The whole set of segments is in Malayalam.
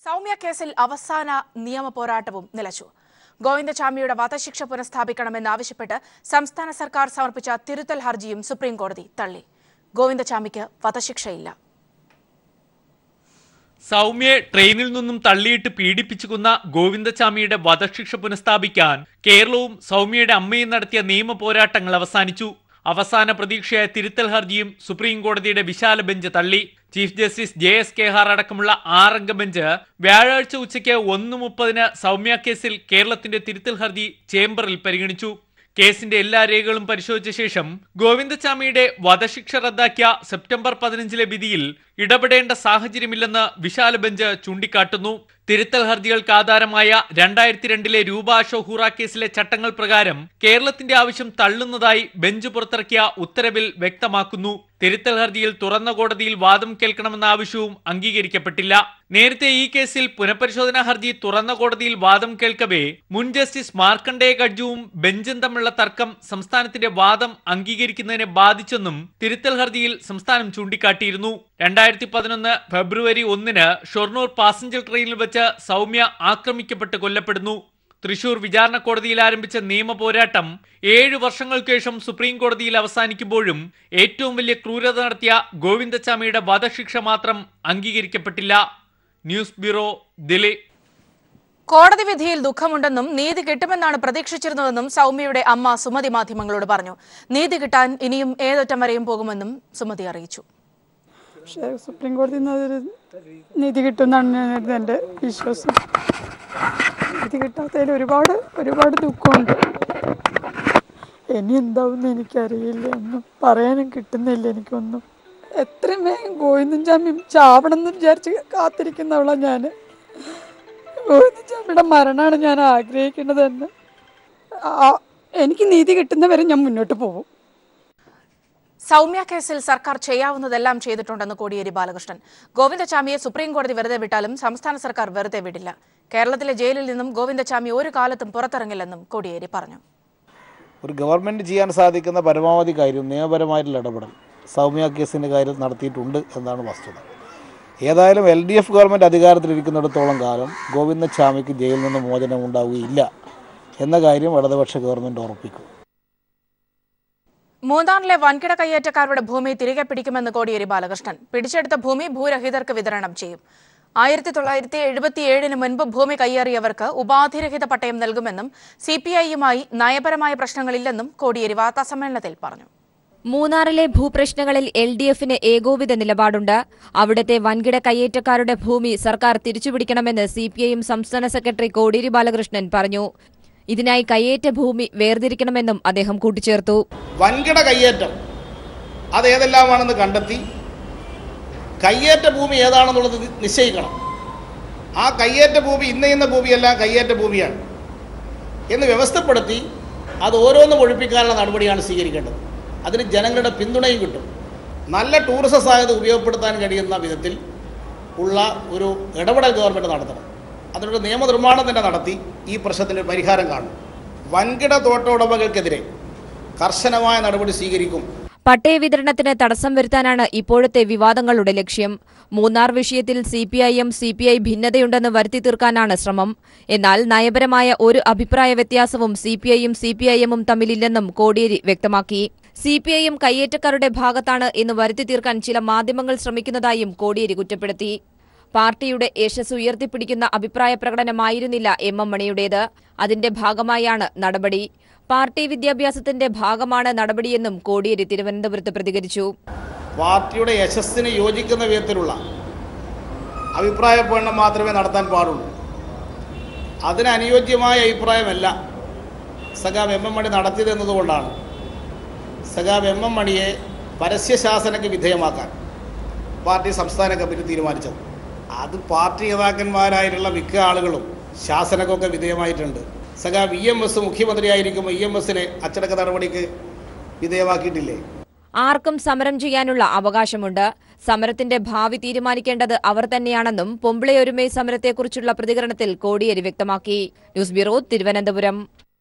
സൗമ്യ കേസിൽ അവസാന നിയമ പോരാട്ടവും നിലച്ചു. ഗോവിന്ദചാമിയുടെ വധശിക്ഷ പുനഃസ്ഥാപിക്കണമെന്നാവശ്യപ്പെട്ട് സംസ്ഥാന സർക്കാർ സമർപ്പിച്ച തിരുത്തൽ ഹർജിയും സുപ്രീംകോടതി തള്ളി. ഗോവിന്ദചാമിക്ക് വധശിക്ഷയില്ല. സൗമ്യയെ ട്രെയിനിൽ നിന്നും തള്ളിയിട്ട് പീഡിപ്പിച്ചു കൊന്ന ഗോവിന്ദചാമിയുടെ വധശിക്ഷ പുനഃസ്ഥാപിക്കാൻ കേരളവും സൗമ്യയുടെ അമ്മയും നടത്തിയ നിയമ പോരാട്ടങ്ങൾ അവസാനിച്ചു. അവസാന പ്രതീക്ഷയായ തിരുത്തൽ ഹർജിയും സുപ്രീംകോടതിയുടെ വിശാല ബെഞ്ച് തള്ളി. ചീഫ് ജസ്റ്റിസ് JS Khehar അടക്കമുള്ള 6-അംഗ ബെഞ്ച് വ്യാഴാഴ്ച ഉച്ചയ്ക്ക് 1:30 സൗമ്യ കേസിൽ കേരളത്തിന്റെ തിരുത്തൽ ഹർജി ചേംബറിൽ പരിഗണിച്ചു. കേസിന്റെ എല്ലാ രേഖകളും പരിശോധിച്ച ശേഷം ഗോവിന്ദചാമിയുടെ വധശിക്ഷ റദ്ദാക്കിയ സെപ്റ്റംബർ 15 വിധിയിൽ ഇടപെടേണ്ട സാഹചര്യമില്ലെന്ന് വിശാല ബെഞ്ച് ചൂണ്ടിക്കാട്ടുന്നു. തിരുത്തൽ ഹർജികൾക്ക് ആധാരമായ 2002 രൂപ ഷോഹൂറ കേസിലെ ചട്ടങ്ങൾ പ്രകാരം കേരളത്തിന്റെ ആവശ്യം തള്ളുന്നതായി ബെഞ്ച് പുറത്തിറക്കിയ ഉത്തരവിൽ വ്യക്തമാക്കുന്നു. തിരുത്തൽ ഹർജിയിൽ തുറന്ന കോടതിയിൽ വാദം കേൾക്കണമെന്ന ആവശ്യവും അംഗീകരിക്കപ്പെട്ടില്ല. നേരത്തെ ഈ കേസിൽ പുനഃപരിശോധനാ ഹർജി തുറന്ന കോടതിയിൽ വാദം കേൾക്കവേ മുൻ ജസ്റ്റിസ് മാർക്കണ്ഡേയ ഗഡ്ജുവും ബെഞ്ചും തമ്മിലുള്ള തർക്കം സംസ്ഥാനത്തിന്റെ വാദം അംഗീകരിക്കുന്നതിനെ ബാധിച്ചെന്നും തിരുത്തൽ ഹർജിയിൽ സംസ്ഥാനം ചൂണ്ടിക്കാട്ടിയിരുന്നു. 2011 ഫെബ്രുവരി 1 ഷൊർണൂർ പാസഞ്ചർ ട്രെയിനിൽ വെച്ച് സൗമ്യ ആക്രമിക്കപ്പെട്ട് കൊല്ലപ്പെടുന്നു. തൃശൂർ വിചാരണ കോടതിയിൽ ആരംഭിച്ച നിയമ പോരാട്ടം 7 വർഷങ്ങൾക്ക് ശേഷം സുപ്രീം കോടതിയിൽ അവസാനിക്കുമ്പോഴും ഏറ്റവും വലിയ ക്രൂരത നടത്തിയ ഗോവിന്ദചാമിയുടെ വധശിക്ഷ മാത്രം അംഗീകരിക്കപ്പെട്ടില്ല. News bureau, Delhi. കോടതി വിധിയിൽ ദുഃഖമുണ്ടെന്നും നീതി കിട്ടുമെന്നാണ് പ്രതീക്ഷിച്ചിരുന്നതെന്നും സൗമ്യയുടെ അമ്മ സുമതി മാധ്യമങ്ങളോട് പറഞ്ഞു. നീതി കിട്ടാൻ ഇനിയും ഏതറ്റം വരെയും പോകുമെന്നും സുമതി അറിയിച്ചു. പക്ഷേ സുപ്രീം കോടതിയിൽ നിന്ന് അതൊരു നീതി കിട്ടുമെന്നാണ് എൻ്റെ വിശ്വാസം. നീതി കിട്ടാത്തതിൽ ഒരുപാട് ദുഃഖമുണ്ട്. ഇനി എന്താവുമെന്ന് എനിക്കറിയില്ല. ഒന്നും പറയാനും കിട്ടുന്നില്ല എനിക്കൊന്നും. എത്രയും വേഗം ഗോവിന്ദചാമി ചാവണമെന്ന് വിചാരിച്ച് കാത്തിരിക്കുന്നവളാണ് ഞാൻ. ഗോവിന്ദചാമിയുടെ മരണമാണ് ഞാൻ ആഗ്രഹിക്കുന്നത് തന്നെ. എനിക്ക് നീതി കിട്ടുന്നവരെ ഞാൻ മുന്നോട്ട് പോകും. സൗമ്യ കേസിൽ സർക്കാർ ചെയ്യാവുന്നതെല്ലാം ചെയ്തിട്ടുണ്ടെന്ന് കോടിയേരി ബാലകൃഷ്ണൻ. ഗോവിന്ദചാമിയെ സുപ്രീം കോടതി വെറുതെ വിട്ടാലും സംസ്ഥാന സർക്കാർ വെറുതെ വിടില്ല. കേരളത്തിലെ ജയിലിൽ നിന്നും ഗോവിന്ദചാമി ഒരു കാലത്തും പുറത്തിറങ്ങില്ലെന്നും കോടിയേരി പറഞ്ഞു. ഒരു ഗവൺമെന്റ് ചെയ്യാൻ സാധിക്കുന്ന പരമാവധി കാര്യം നിയമപരമായിട്ടുള്ള ഇടപെടൽ സൗമ്യ കേസിൻ്റെ കാര്യത്തിൽ നടത്തിയിട്ടുണ്ട് എന്നാണ് വസ്തുത. ഏതായാലും LDF ഗവൺമെൻറ് അധികാരത്തിലിരിക്കുന്നിടത്തോളം കാലം ഗോവിന്ദചാമിക്ക് ജയിലിൽ നിന്ന് മോചനം ഉണ്ടാവുകയില്ല എന്ന കാര്യം ഇടതുപക്ഷ ഗവൺമെൻറ് ഉറപ്പിക്കും. മൂന്നാറിലെ വൻകിട കയ്യേറ്റക്കാരുടെ ഭൂമി തിരികെ പിടിക്കുമെന്ന് കോടിയേരി ബാലകൃഷ്ണൻ. പിടിച്ചെടുത്ത ഭൂമി ഭൂരഹിതർക്ക് വിതരണം ചെയ്യും. 1977 മുൻപ് ഭൂമി കയ്യേറിയവർക്ക് ഉപാധിരഹിത പട്ടയം നൽകുമെന്നും CPI-യുമായി നയപരമായ പ്രശ്നങ്ങളില്ലെന്നും കോടിയേരി വാർത്താസമ്മേളനത്തിൽ പറഞ്ഞു. മൂന്നാറിലെ ഭൂപ്രശ്നങ്ങളിൽ LDF-ന് ഏകോപിത നിലപാടുണ്ട്. അവിടുത്തെ വൻകിട കയ്യേറ്റക്കാരുടെ ഭൂമി സർക്കാർ തിരിച്ചുപിടിക്കണമെന്ന് CPI-എം സംസ്ഥാന സെക്രട്ടറി കോടിയേരി ബാലകൃഷ്ണൻ പറഞ്ഞു. ഇതിനായി കയ്യേറ്റ ഭൂമി വേർതിരിക്കണമെന്നും അദ്ദേഹം കൂട്ടിച്ചേർത്തു. വൻകിട കയ്യേറ്റം അതേതെല്ലാമാണെന്ന് കണ്ടെത്തി കയ്യേറ്റ ഭൂമി ഏതാണെന്നുള്ളത് നിശ്ചയിക്കണം. ആ കയ്യേറ്റ ഭൂമി ഇന്ന ഭൂമിയല്ല, കയ്യേറ്റ ഭൂമിയാണ് എന്ന് വ്യവസ്ഥപ്പെടുത്തി അത് ഓരോന്നും ഒഴിപ്പിക്കാനുള്ള നടപടിയാണ് സ്വീകരിക്കേണ്ടത്. അതിന് ജനങ്ങളുടെ പിന്തുണയും കിട്ടും. നല്ല ടൂറിസം സാധ്യത ഉപയോഗപ്പെടുത്താൻ കഴിയുന്ന വിധത്തിൽ ഉള്ള ഒരു ഇടപെടൽ ഗവൺമെൻറ് നടത്തണം. അതിനൊരു നിയമനിർമ്മാണം തന്നെ നടത്തി ഈ പ്രശ്നത്തിന് പരിഹാരം കാണും. വൻകിട തോട്ട ഉടമകൾക്കെതിരെ കർശനമായ നടപടി സ്വീകരിക്കും. പട്ടയ വിതരണത്തിന് തടസ്സം വരുത്താനാണ് ഇപ്പോഴത്തെ വിവാദങ്ങളുടെ ലക്ഷ്യം. മൂന്നാർ വിഷയത്തിൽ CPI-എം CPI ഭിന്നതയുണ്ടെന്ന് വരുത്തി തീർക്കാനാണ് ശ്രമം. എന്നാൽ നയപരമായ ഒരു അഭിപ്രായ വ്യത്യാസവും CPI-യും CPI-എമ്മും തമ്മിലില്ലെന്നും കോടിയേരി വ്യക്തമാക്കി. CPI-എം കയ്യേറ്റക്കാരുടെ ഭാഗത്താണ് എന്ന് വരുത്തി തീർക്കാൻ ചില മാധ്യമങ്ങൾ ശ്രമിക്കുന്നതായും കോടിയേരി കുറ്റപ്പെടുത്തി. പാർട്ടിയുടെ യശസ് ഉയർത്തിപ്പിടിക്കുന്ന അഭിപ്രായ പ്രകടനമായിരുന്നില്ല MM മണിയുടേത്. അതിന്റെ ഭാഗമായാണ് നടപടി. പാർട്ടി വിദ്യാഭ്യാസത്തിന്റെ ഭാഗമാണ് നടപടിയെന്നും കോടിയേരി തിരുവനന്തപുരത്ത് പ്രതികരിച്ചു. പാർട്ടിയുടെ യശസ്സിന് യോജിക്കുന്ന വിധത്തിലുള്ള അഭിപ്രായ പ്രകടനം മാത്രമേ നടത്താൻ പാടുള്ളൂ. അതിന് അനുയോജ്യമായ അഭിപ്രായമല്ല സഖാവ് MM മണി നടത്തിയത് എന്നതുകൊണ്ടാണ് സഖാവ് MM മണിയെ പരസ്യശാസനയ്ക്ക് വിധേയമാക്കാൻ പാർട്ടി സംസ്ഥാന കമ്മിറ്റി തീരുമാനിച്ചത്. അത് പാർട്ടി നേതാക്കന്മാരായിട്ടുള്ള മിക്ക ആളുകളും ശാസനക്കൊക്കെ വിധേയമായിട്ടുണ്ട്. സഖാവ് EMS മുഖ്യമന്ത്രിയായിരിക്കുമ്പോൾ EMS-നെ അച്ചടക്ക നടപടിക്ക് വിധേയമാക്കിയിട്ടില്ലേ? ആർക്കും സമരം ചെയ്യാനുള്ള അവകാശമുണ്ട്. സമരത്തിന്റെ ഭാവി തീരുമാനിക്കേണ്ടത് അവർ തന്നെയാണെന്നും പൊമ്പിളയൊരുമൈ സമരത്തെക്കുറിച്ചുള്ള പ്രതികരണത്തിൽ കോടിയേരി വ്യക്തമാക്കി. News bureau, Thiruvananthapuram.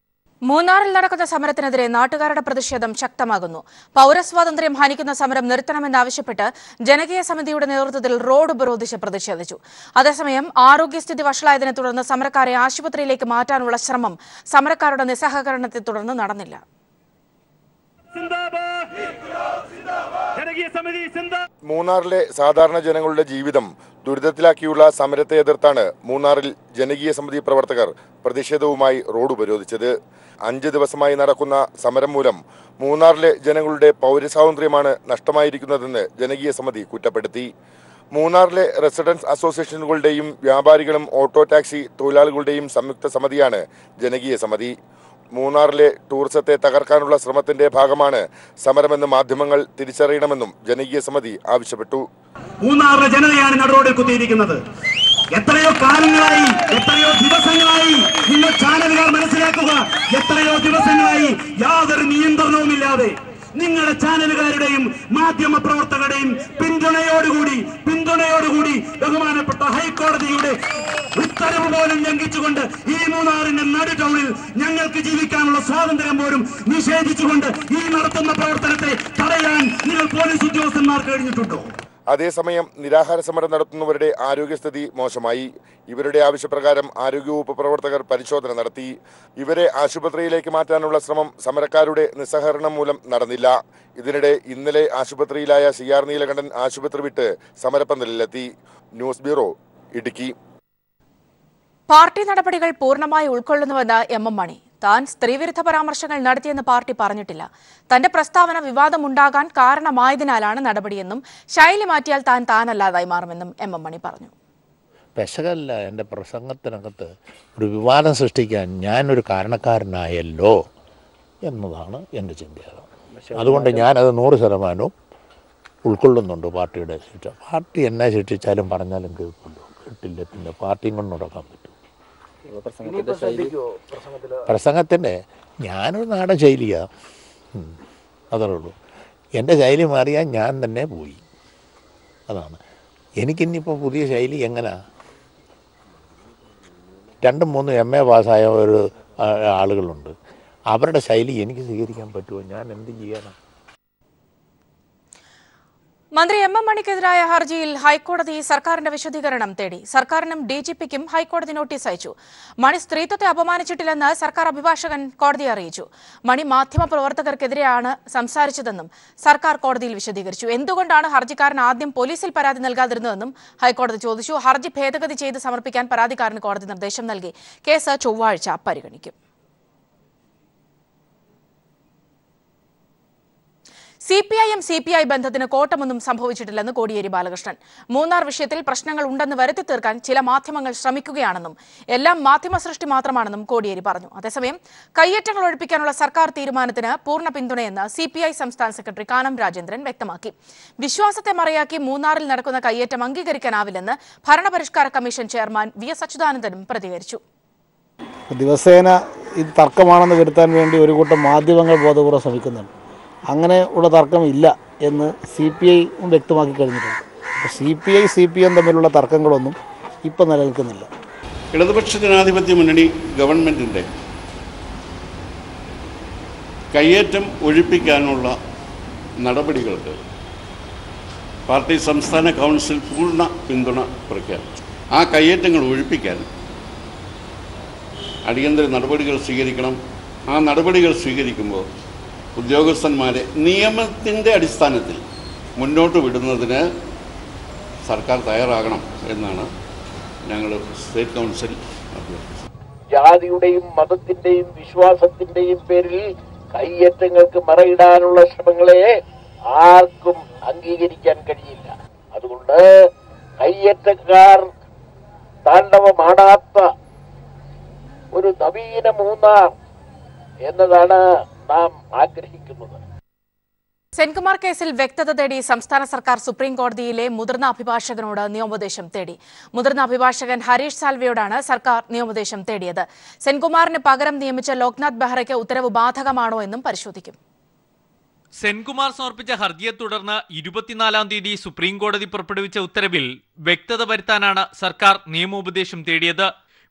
മൂന്നാറിൽ നടക്കുന്ന സമരത്തിനെതിരെ നാട്ടുകാരുടെ പ്രതിഷേധം ശക്തമാകുന്നു. പൌരസ്വാതന്ത്ര്യം ഹനിക്കുന്ന സമരം നിർത്തണമെന്നാവശ്യപ്പെട്ട് ജനകീയ സമിതിയുടെ നേതൃത്വത്തിൽ റോഡ് ഉപരോധിച്ച് പ്രതിഷേധിച്ചു. അതേസമയം ആരോഗ്യസ്ഥിതി വഷളായതിനെ തുടർന്ന് സമരക്കാരെ ആശുപത്രിയിലേക്ക് മാറ്റാനുള്ള ശ്രമം സമരക്കാരുടെ നിസ്സഹകരണത്തെ തുടർന്ന് നടന്നില്ല. മൂന്നാറിലെ സാധാരണ ജനങ്ങളുടെ ജീവിതം ദുരിതത്തിലാക്കിയുള്ള സമരത്തെ എതിർത്താണ് മൂന്നാറിൽ ജനകീയ സമിതി പ്രവർത്തകർ പ്രതിഷേധവുമായി റോഡ് ഉപരോധിച്ചത്. 5 ദിവസമായി നടക്കുന്ന സമരം മൂലം മൂന്നാറിലെ ജനങ്ങളുടെ പൗരസ്വാതന്ത്ര്യമാണ് നഷ്ടമായിരിക്കുന്നതെന്ന് ജനകീയ സമിതി കുറ്റപ്പെടുത്തി. മൂന്നാറിലെ റെസിഡൻസ് അസോസിയേഷനുകളുടെയും വ്യാപാരികളും ഓട്ടോ ടാക്സി തൊഴിലാളികളുടെയും സംയുക്ത സമിതിയാണ് ജനകീയ സമിതി. മൂന്നാറിലെ ടൂറിസത്തെ തകർക്കാനുള്ള ശ്രമത്തിന്റെ ഭാഗമാണ് സമരമെന്ന് മാധ്യമങ്ങൾ തിരിച്ചറിയണമെന്നും ജനകീയ സമിതി ആവശ്യപ്പെട്ടു. മൂന്നാറിലെ ജനതയാണ് നടുറോഡിൽ കുത്തിയിരിക്കുന്നത്. എത്രയോ കാലങ്ങളായി, എത്രയോ ദിവസങ്ങളായി നിങ്ങൾ ചാനലുകാർ മനസ്സിലാക്കുക, എത്രയോ ദിവസങ്ങളായി യാതൊരു നിയന്ത്രണവുമില്ലാതെ നിങ്ങളുടെ ചാനലുകാരുടെയും മാധ്യമ പ്രവർത്തകരുടെയും പിന്തുണയോടുകൂടി ബഹുമാനപ്പെട്ട ഹൈക്കോടതിയുടെ ഉത്തരവ് പോലും ലംഘിച്ചുകൊണ്ട് ഈ മൂന്നാറിന്റെ നടു ടൗണിൽ ഞങ്ങൾക്ക് ജീവിക്കാനുള്ള സ്വാതന്ത്ര്യം പോലും നിഷേധിച്ചുകൊണ്ട് ഈ നടത്തുന്ന പ്രവർത്തനത്തെ തടയാൻ നിങ്ങൾ പോലീസ് ഉദ്യോഗസ്ഥന്മാർക്ക് കഴിഞ്ഞിട്ടുണ്ടോ? അതേസമയം നിരാഹാര സമരം നടത്തുന്നവരുടെ ആരോഗ്യസ്ഥിതി മോശമായി. ഇവരുടെ ആവശ്യപ്രകാരം ആരോഗ്യവകുപ്പ് പ്രവർത്തകർ പരിശോധന നടത്തി. ഇവരെ ആശുപത്രിയിലേക്ക് മാറ്റാനുള്ള ശ്രമം സമരക്കാരുടെ നിസ്സഹകരണം മൂലം നടന്നില്ല. ഇതിനിടെ ഇന്നലെ ആശുപത്രിയിലായ CR നീലകണ്ഠൻ ആശുപത്രി വിട്ട് സമരപ്പന്തലിലെത്തി. News bureau, Idukki. പാർട്ടി നടപടികൾ പൂർണ്ണമായി ഉൾക്കൊള്ളുന്നുവെന്ന് MM മണി. താൻ സ്ത്രീവിരുദ്ധ പരാമർശങ്ങൾ നടത്തിയെന്ന് പാർട്ടി പറഞ്ഞിട്ടില്ല. തന്റെ പ്രസ്താവന വിവാദമുണ്ടാകാൻ കാരണമായതിനാലാണ് നടപടിയെന്നും ശൈലി മാറ്റിയാൽ താനല്ലാതായി മാറുമെന്നും MM മണി പറഞ്ഞു. പെശകല്ല, എൻ്റെ പ്രസംഗത്തിനകത്ത് ഒരു വിവാദം സൃഷ്ടിക്കാൻ ഞാനൊരു കാരണക്കാരനായല്ലോ എന്നതാണ് എൻ്റെ ചിന്തയാകും. അതുകൊണ്ട് ഞാനത് 100% ഉൾക്കൊള്ളുന്നുണ്ട്. പാർട്ടിയുടെ ശിക്ഷ, പാർട്ടി എന്നെ ശിക്ഷിച്ചാലും പറഞ്ഞാലും കേൾക്കുള്ളൂ. കേട്ടില്ല പിന്നെ പാർട്ടിയും കൊണ്ട് നടക്കാൻ പറ്റും. പ്രസംഗത്തിൻ്റെ ഞാനൊരു നാടൻ ശൈലിയാണ്, അതേ ഉള്ളൂ. എൻ്റെ ശൈലി മാറിയാൽ ഞാൻ തന്നെ പോയി. അതാണ് എനിക്കിന്നിപ്പോൾ പുതിയ ശൈലി. എങ്ങനെയാ 2-3 MA പാസ്സായ ഒരു ആളുകളുണ്ട്, അവരുടെ ശൈലി എനിക്ക് സ്വീകരിക്കാൻ പറ്റുമോ? ഞാൻ എന്ത് ചെയ്യാനാണ്? മന്ത്രി MM മണിക്കെതിരായ ഹർജിയിൽ ഹൈക്കോടതി സർക്കാരിന്റെ വിശദീകരണം തേടി. സർക്കാരിനും DGPക്കും ഹൈക്കോടതി നോട്ടീസ് അയച്ചു. മണി സ്ത്രീത്വത്തെ അപമാനിച്ചിട്ടില്ലെന്ന് സർക്കാർ അഭിഭാഷകൻ കോടതിയെ അറിയിച്ചു. മണി മാധ്യമപ്രവർത്തകർക്കെതിരെയാണ് സംസാരിച്ചതെന്നും സർക്കാർ കോടതിയിൽ വിശദീകരിച്ചു. എന്തുകൊണ്ടാണ് ഹർജിക്കാരൻ ആദ്യം പോലീസിൽ പരാതി നൽകാതിരുന്നതെന്നും ഹൈക്കോടതി ചോദിച്ചു. ഹർജി ഭേദഗതി ചെയ്ത് സമർപ്പിക്കാൻ പരാതിക്കാരന് കോടതി നിർദ്ദേശം നൽകി. കേസ് ചൊവ്വാഴ്ച പരിഗണിക്കും. CPI ബന്ധത്തിന് കോട്ടമൊന്നും സംഭവിച്ചിട്ടില്ലെന്ന് കോടിയേരി ബാലകൃഷ്ണൻ. മൂന്നാർ വിഷയത്തിൽ പ്രശ്നങ്ങൾ ഉണ്ടെന്ന് വരുത്തി തീർക്കാൻ ചില മാധ്യമങ്ങൾ ശ്രമിക്കുകയാണെന്നും എല്ലാം മാധ്യമ സൃഷ്ടി മാത്രമാണെന്നും കോടിയേരി പറഞ്ഞു. അതേസമയം കയ്യേറ്റങ്ങൾ ഒഴിപ്പിക്കാനുള്ള സർക്കാർ തീരുമാനത്തിന് പൂർണ്ണ പിന്തുണയെന്ന് CPI സംസ്ഥാന സെക്രട്ടറി കാനം രാജേന്ദ്രൻ വ്യക്തമാക്കി. വിശ്വാസത്തെ മറയാക്കി മൂന്നാറിൽ നടക്കുന്ന കയ്യേറ്റം അംഗീകരിക്കാനാവില്ലെന്ന് ഭരണപരിഷ്കാര കമ്മീഷൻ ചെയർമാൻ VS അച്യുതാനന്ദനും പ്രതികരിച്ചു. ദിവസേന ഇത് തർക്കമാണെന്ന് വരുത്താൻ വേണ്ടി ഒരു കൂട്ടം മാധ്യമങ്ങൾ ബോധപൂർവ്വം ശ്രമിക്കുന്നുണ്ട്. അങ്ങനെ ഉള്ള തർക്കമില്ല എന്ന് CPI വ്യക്തമാക്കി കഴിഞ്ഞിട്ടുണ്ട്. അപ്പോൾ CPM തമ്മിലുള്ള തർക്കങ്ങളൊന്നും ഇപ്പം നിലനിൽക്കുന്നില്ല. ഇടതുപക്ഷ ജനാധിപത്യ മുന്നണി ഗവൺമെൻറ്റിൻ്റെ കയ്യേറ്റം ഒഴിപ്പിക്കാനുള്ള നടപടികൾക്ക് പാർട്ടി സംസ്ഥാന കൗൺസിൽ പൂർണ്ണ പിന്തുണ പ്രഖ്യാപിച്ചു. ആ കയ്യേറ്റങ്ങൾ ഒഴിപ്പിക്കാൻ അടിയന്തര നടപടികൾ സ്വീകരിക്കണം. ആ നടപടികൾ സ്വീകരിക്കുമ്പോൾ ഉദ്യോഗസ്ഥന്മാരെ നിയമത്തിൻ്റെ അടിസ്ഥാനത്തിൽ മുന്നോട്ട് വിടുന്നതിന് സർക്കാർ തയ്യാറാകണം എന്നാണ് ഞങ്ങൾ സ്റ്റേറ്റ് കൗൺസിൽ അഭ്യർത്ഥിച്ചത്. ജാതിയുടെയും മതത്തിന്റെയും വിശ്വാസത്തിന്റെയും പേരിൽ കയ്യേറ്റങ്ങൾക്ക് മറയിടാനുള്ള ശ്രമങ്ങളെ ആർക്കും അംഗീകരിക്കാൻ കഴിയില്ല. അതുകൊണ്ട് കയ്യേറ്റക്കാർ താണ്ഡവമാടാത്ത ഒരു നവീന മൂന്നാർ എന്നതാണ് നാം ആഗ്രഹിക്കുന്നത്. സെൻകുമാർ കേസിൽ വ്യക്തത തേടി സംസ്ഥാന സർക്കാർ സുപ്രീം കോടതിയിലെ മുതിർന്ന അഭിഭാഷകനോട് നിയമോപദേശം തേടി. മുതിർന്ന അഭിഭാഷകൻ ഹരീഷ് സാൽവെയോടാണ് സർക്കാർ നിയമോപദേശം തേടിയത്. സെൻകുമാറിന് പകരം നിയമിച്ച ലോക്നാഥ് ബെഹ്റയ്ക്ക് ഉത്തരവ് ബാധകമാണോ എന്നും പരിശോധിക്കും. സെൻകുമാർ സമർപ്പിച്ച ഹർജിയെ തുടർന്ന് 24-ാം തീയതി സുപ്രീം കോടതി പുറപ്പെടുവിച്ച ഉത്തരവിൽ വ്യക്തത വരുത്താനാണ് സർക്കാർ നിയമോപദേശം തേടിയത്.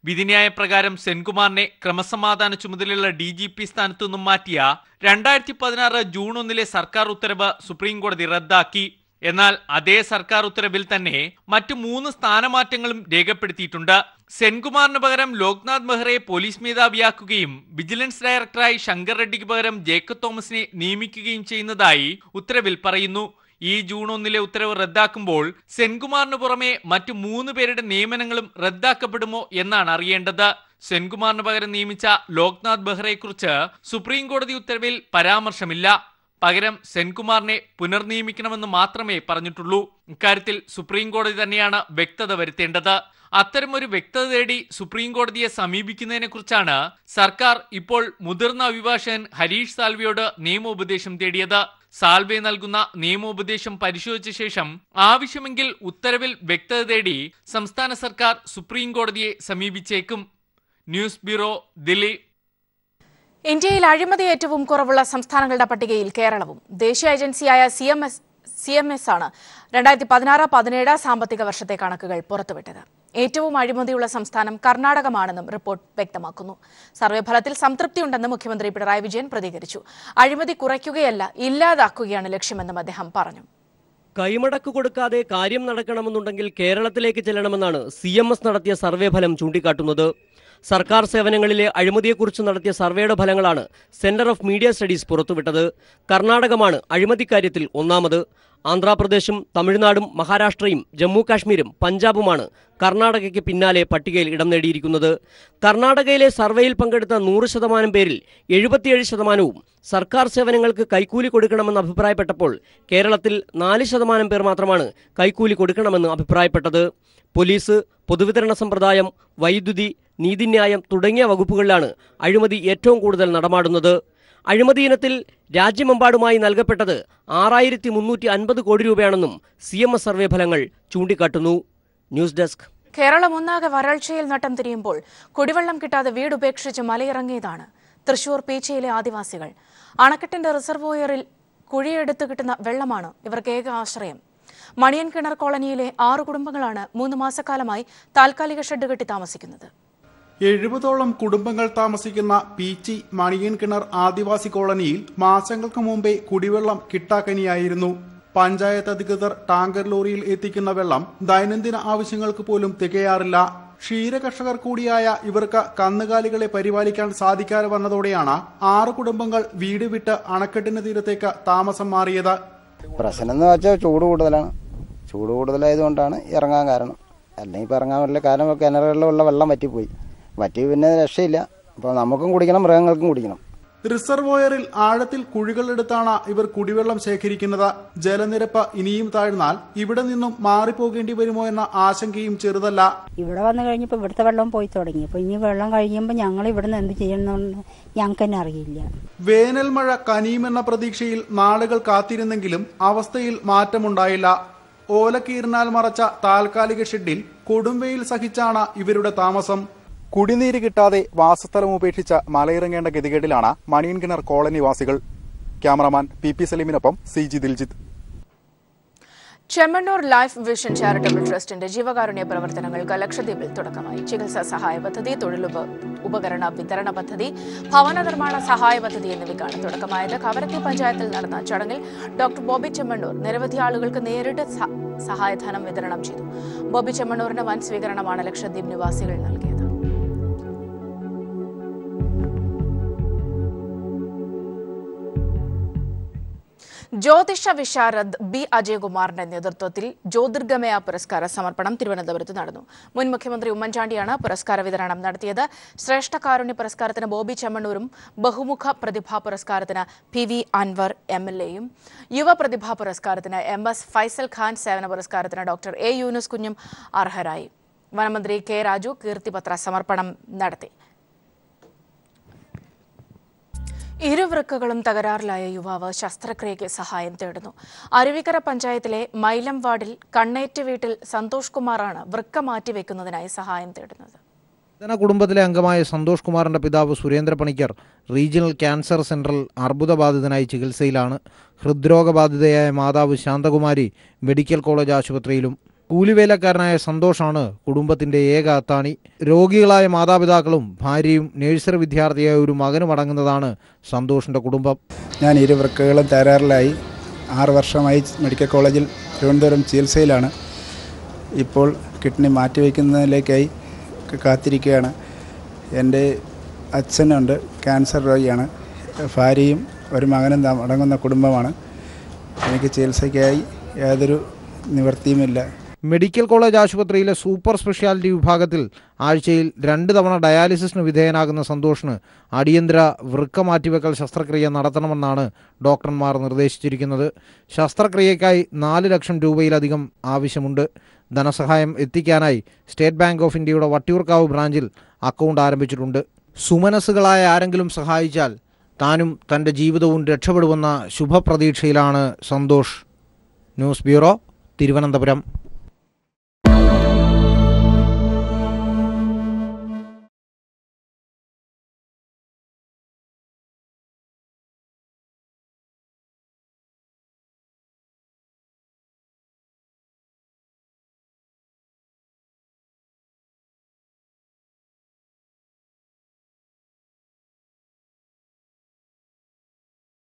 വിധിന്യായ പ്രകാരം സെൻകുമാറിനെ ക്രമസമാധാന ചുമതലയുള്ള DGP സ്ഥാനത്തു നിന്നും മാറ്റിയ 2016 ജൂൺ 1 സർക്കാർ ഉത്തരവ് സുപ്രീം കോടതി റദ്ദാക്കി. എന്നാൽ അതേ സർക്കാർ ഉത്തരവിൽ തന്നെ മറ്റു 3 സ്ഥാനമാറ്റങ്ങളും രേഖപ്പെടുത്തിയിട്ടുണ്ട്. സെൻകുമാറിന് പകരം ലോക്നാഥ് ബെഹ്റയെ പോലീസ് മേധാവിയാക്കുകയും വിജിലൻസ് ഡയറക്ടറായി ശങ്കർ റെഡ്ഡിക്ക് പകരം ജേക്കബ് തോമസിനെ നിയമിക്കുകയും ചെയ്യുന്നതായി ഉത്തരവിൽ പറയുന്നു. ഈ ജൂൺ 1 ഉത്തരവ് റദ്ദാക്കുമ്പോൾ സെൻകുമാറിന് പുറമെ മറ്റു 3 പേരുടെ നിയമനങ്ങളും റദ്ദാക്കപ്പെടുമോ എന്നാണ് അറിയേണ്ടത്. സെൻകുമാറിന് പകരം നിയമിച്ച ലോക്നാഥ് ബെഹ്റയെക്കുറിച്ച് സുപ്രീം കോടതി ഉത്തരവിൽ പരാമർശമില്ല. പകരം സെൻകുമാറിനെ പുനർനിയമിക്കണമെന്ന് മാത്രമേ പറഞ്ഞിട്ടുള്ളൂ. ഇക്കാര്യത്തിൽ സുപ്രീം കോടതി തന്നെയാണ് വ്യക്തത വരുത്തേണ്ടത്. അത്തരമൊരു വ്യക്തത തേടി സുപ്രീം കോടതിയെ സമീപിക്കുന്നതിനെക്കുറിച്ചാണ് സർക്കാർ ഇപ്പോൾ മുതിർന്ന അഭിഭാഷകൻ ഹരീഷ് സാൽവെയോട് നിയമോപദേശം തേടിയത്. സാൽവെ നൽകുന്ന നിയമോപദേശം പരിശോധിച്ച ശേഷം ആവശ്യമെങ്കിൽ ഉത്തരവിൽ വ്യക്തത തേടി സംസ്ഥാന സർക്കാർ സുപ്രീം കോടതിയെ സമീപിച്ചേക്കും. News bureau, Delhi. ഇന്ത്യയിൽ അഴിമതി ഏറ്റവും കുറവുള്ള സംസ്ഥാനങ്ങളുടെ പട്ടികയിൽ കേരളവും. ദേശീയ ഏജൻസിയായ CMS ആണ് 2016-17 സാമ്പത്തിക വർഷത്തെ കണക്കുകൾ പുറത്തുവിട്ടത്. ഏറ്റവും അഴിമതിയുള്ള സംസ്ഥാനം കർണാടകമാണെന്നും റിപ്പോർട്ട് വ്യക്തമാക്കുന്നു. സർവേ ഫലത്തിൽ സംതൃപ്തിയുണ്ടെന്ന് മുഖ്യമന്ത്രി പിണറായി വിജയൻ പ്രതികരിച്ചു. അഴിമതി കുറയ്ക്കുകയല്ല, ഇല്ലാതാക്കുകയാണ് ലക്ഷ്യമെന്നും അദ്ദേഹം പറഞ്ഞു. കൈമടക്ക് കൊടുക്കാതെ കാര്യം നടക്കണമെന്നുണ്ടെങ്കിൽ കേരളത്തിലേക്ക് ചെല്ലണമെന്നാണ് CMS നടത്തിയ സർവേ ഫലം ചൂണ്ടിക്കാട്ടുന്നത്. സർക്കാർ സേവനങ്ങളിലെ അഴിമതിയെക്കുറിച്ച് നടത്തിയ സർവേയുടെ ഫലങ്ങളാണ് സെന്റർ ഓഫ് മീഡിയ സ്റ്റഡീസ് പുറത്തുവിട്ടത്. കർണാടകമാണ് അഴിമതിക്കാര്യത്തിൽ ഒന്നാമത്. ആന്ധ്രാപ്രദേശും തമിഴ്നാടും മഹാരാഷ്ട്രയും ജമ്മു കാശ്മീരും പഞ്ചാബുമാണ് കർണാടകയ്ക്ക് പിന്നാലെ പട്ടികയിൽ ഇടം നേടിയിരിക്കുന്നത്. കർണാടകയിലെ സർവേയിൽ പങ്കെടുത്ത 100% പേരിൽ 77% സർക്കാർ സേവനങ്ങൾക്ക് കൈക്കൂലി കൊടുക്കണമെന്ന് അഭിപ്രായപ്പെട്ടപ്പോൾ കേരളത്തിൽ 4% പേർ മാത്രമാണ് കൈക്കൂലി കൊടുക്കണമെന്ന് അഭിപ്രായപ്പെട്ടത്. പോലീസ്, പൊതുവിതരണ സമ്പ്രദായം, വൈദ്യുതി, നീതിന്യായം തുടങ്ങിയ വകുപ്പുകളിലാണ് അഴിമതി ഏറ്റവും കൂടുതൽ നടമാടുന്നത്. അഴിമതി ഇനത്തിൽ രാജ്യമെമ്പാടുമായി നൽകപ്പെട്ടത് 6350 കോടി രൂപയാണെന്നും CMS സർവേ ഫലങ്ങൾ ചൂണ്ടിക്കാട്ടുന്നു. News desk. കേരളം ഒന്നാകെ വരൾച്ചയിൽ നട്ടം തിരിയുമ്പോൾ കുടിവെള്ളം കിട്ടാതെ വീടുപേക്ഷിച്ച് മലയിറങ്ങിയതാണ് തൃശൂർ പീച്ചയിലെ ആദിവാസികൾ. അണക്കെട്ടിന്റെ റിസർവോയറിൽ കുഴിയെടുത്ത് കിട്ടുന്ന വെള്ളമാണ് ഇവർക്ക് ഏക ആശ്രയം. മണിയൻ കിണർ കോളനിയിലെ 6 കുടുംബങ്ങളാണ് 3 മാസക്കാലമായി താൽക്കാലിക ഷെഡ് കെട്ടി താമസിക്കുന്നത്. 70ഓളം കുടുംബങ്ങൾ താമസിക്കുന്ന പീച്ചി മണിയൻ കിണർ ആദിവാസി കോളനിയിൽ മാസങ്ങൾക്ക് മുമ്പേ കുടിവെള്ളം കിട്ടാക്കനിയായിരുന്നു. പഞ്ചായത്ത് അധികൃതർ ടാങ്കർ ലോറിയിൽ എത്തിക്കുന്ന വെള്ളം ദൈനംദിന ആവശ്യങ്ങൾക്ക് പോലും തികയാറില്ല. ക്ഷീരകർഷകർ കൂടിയായ ഇവർക്ക് കന്നുകാലികളെ പരിപാലിക്കാൻ സാധിക്കാതെ വന്നതോടെയാണ് 6 കുടുംബങ്ങൾ വീട് വിട്ട് അണക്കെട്ടിന് തീരത്തേക്ക് താമസം മാറിയത്. പ്രശ്നം എന്ന് വെച്ചാൽ ചൂട് കൂടുതലാണ്. ചൂട് കൂടുതലായതുകൊണ്ടാണ് ഇറങ്ങാൻ കാരണം. അല്ലെങ്കിൽ ഇപ്പോൾ ഇറങ്ങാൻ പറ്റില്ല. കാരണം കിണറുകളിലുള്ള വെള്ളം വറ്റിപ്പോയി. വറ്റി പിന്നെ രക്ഷയില്ല. അപ്പോൾ നമുക്കും കുടിക്കണം, മൃഗങ്ങൾക്കും കുടിക്കണം. റിസർവോയറിൽ ആഴത്തിൽ കുഴികളെടുത്താണ് ഇവർ കുടിവെള്ളം ശേഖരിക്കുന്നത്. ജലനിരപ്പ് ഇനിയും താഴ്ന്നാൽ ഇവിടെ നിന്നും മാറിപ്പോകേണ്ടി വരുമോ എന്ന ആശങ്കയും ചെറുതല്ല. ഇവിടെ വന്നു കഴിഞ്ഞപ്പോൾ ഇവിടുത്തെ വെള്ളം പോയി തുടങ്ങി. അപ്പോൾ ഇനി വെള്ളം കഴിയുമ്പോൾ ഞങ്ങൾ ഇവിടുന്ന് എന്ത് ചെയ്യണമെന്ന് ഞങ്ങൾക്ക് തന്നെ അറിയില്ല. വേനൽ മഴ കനിയുമെന്ന പ്രതീക്ഷയിൽ നാളുകൾ കാത്തിരുന്നെങ്കിലും അവസ്ഥയിൽ മാറ്റമുണ്ടായില്ല. ഓലക്കീറിനാൽ മറച്ച താൽക്കാലിക ഷെഡിൽ കൊടുംവെയിൽ സഹിച്ചാണ് ഇവരുടെ താമസം. കുടിനീര് കിട്ടാതെ വാസസ്ഥലം ഉപേക്ഷിച്ച മലയിറങ്ങേണ്ട ഗതികേടിലാണ് മണിയൻ കിണർ കോളനി വാസികൾ. ക്യാമറമാൻ PP സലീമിനൊപ്പം CG Diljith. Chemmanur life vision charitable ട്രസ്റ്റിന്റെ ജീവകാരുണ്യ പ്രവർത്തനങ്ങൾക്ക് ലക്ഷദ്വീപിൽ തുടക്കമായി. ചികിത്സാ സഹായ പദ്ധതി, ഉപകരണ വിതരണ പദ്ധതി, ഭവന നിർമ്മാണ സഹായ പദ്ധതി എന്നിവയ്ക്കാണ് തുടക്കമായത്. കവരത്തി പഞ്ചായത്തിൽ നടന്ന ചടങ്ങിൽ ഡോക്ടർ ബോബി ചെമ്മണ്ണൂർ നിരവധി ആളുകൾക്ക് നേരിട്ട് സഹായധനം വിതരണം ചെയ്തു. ബോബി ചെമ്മണ്ണൂരിന് വൻ സ്വീകരണമാണ് ലക്ഷദ്വീപ് നിവാസികൾ നൽകിയത്. ജ്യോതിഷ വിശാരദ് B. അജയകുമാറിന്റെ നേതൃത്വത്തിൽ ജ്യോതിർഗമയ പുരസ്കാര സമർപ്പണം തിരുവനന്തപുരത്ത് നടന്നു. മുൻ മുഖ്യമന്ത്രി ഉമ്മൻചാണ്ടിയാണ് പുരസ്കാര വിതരണം നടത്തിയത്. ശ്രേഷ്ഠ കാരുണ്യ പുരസ്കാരത്തിന് ബോബി ചെമ്മണ്ണൂരും, ബഹുമുഖ പ്രതിഭാ പുരസ്കാരത്തിന് PV അൻവർ MLAയും, യുവ പ്രതിഭാ പുരസ്കാരത്തിന് MS ഫൈസൽ ഖാൻ, സേവന പുരസ്കാരത്തിന് ഡോക്ടർ A. യൂനുസ് കുഞ്ഞും അർഹരായി. വനമന്ത്രി K. രാജു കീർത്തിപത്ര സമർപ്പണം നടത്തി. ഇരുവൃക്കകളും തകരാറിലായ യുവാവ് ശസ്ത്രക്രിയയ്ക്ക് സഹായം തേടുന്നു. അരുവിക്കര പഞ്ചായത്തിലെ മൈലം വാർഡിൽ കണ്ണേറ്റ് വീട്ടിൽ സന്തോഷ് കുമാറാണ് വൃക്ക മാറ്റിവെക്കുന്നതിനായി സഹായം തേടുന്നത്. കുടുംബത്തിലെ അംഗമായ സന്തോഷ് കുമാറിന്റെ പിതാവ് സുരേന്ദ്ര പണിക്കർ റീജിയണൽ ക്യാൻസർ സെന്ററിൽ അർബുദബാധിതനായി ചികിത്സയിലാണ്. ഹൃദ്രോഗബാധിതയായ മാതാവ് ശാന്തകുമാരി മെഡിക്കൽ കോളേജ് ആശുപത്രിയിലും. കൂലിവേലക്കാരനായ സന്തോഷാണ് കുടുംബത്തിന്റെ ഏക അത്താണി. രോഗികളായ മാതാപിതാക്കളും ഭാര്യയും നഴ്സറി വിദ്യാർത്ഥിയായ ഒരു മകനും അടങ്ങുന്നതാണ് സന്തോഷിന്റെ കുടുംബം. ഞാൻ ഇരുവൃക്കകളും തകരാറിലായി 6 വർഷമായി മെഡിക്കൽ കോളേജിൽ തിരുവനന്തപുരം ചികിത്സയിലാണ്. ഇപ്പോൾ കിഡ്നി മാറ്റിവെക്കുന്നതിലേക്കായി കാത്തിരിക്കുകയാണ്. എൻ്റെ അച്ഛനുണ്ട്, ക്യാൻസർ രോഗിയാണ്. ഭാര്യയും ഒരു മകനും അടങ്ങുന്ന കുടുംബമാണ്. എനിക്ക് ചികിത്സയ്ക്കായി യാതൊരു നിവൃത്തിയുമില്ല. മെഡിക്കൽ കോളേജ് ആശുപത്രിയിലെ സൂപ്പർ സ്പെഷ്യാലിറ്റി വിഭാഗത്തിൽ ആഴ്ചയിൽ 2 തവണ ഡയാലിസിസിന് വിധേയനാകുന്ന സന്തോഷിന് അടിയന്തര വൃക്ക മാറ്റിവെക്കൽ ശസ്ത്രക്രിയ നടത്തണമെന്നാണ് ഡോക്ടർമാർ നിർദ്ദേശിച്ചിരിക്കുന്നത്. ശസ്ത്രക്രിയയ്ക്കായി 4 ലക്ഷം രൂപയിലധികം ആവശ്യമുണ്ട്. ധനസഹായം എത്തിക്കാനായി സ്റ്റേറ്റ് ബാങ്ക് ഓഫ് ഇന്ത്യയുടെ വട്ടിയൂർക്കാവ് ബ്രാഞ്ചിൽ അക്കൗണ്ട് ആരംഭിച്ചിട്ടുണ്ട്. സുമനസ്സുകളായ ആരെങ്കിലും സഹായിച്ചാൽ താനും തൻ്റെ ജീവിതവും രക്ഷപ്പെടുമെന്ന ശുഭപ്രതീക്ഷയിലാണ് സന്തോഷ്. News bureau, Thiruvananthapuram.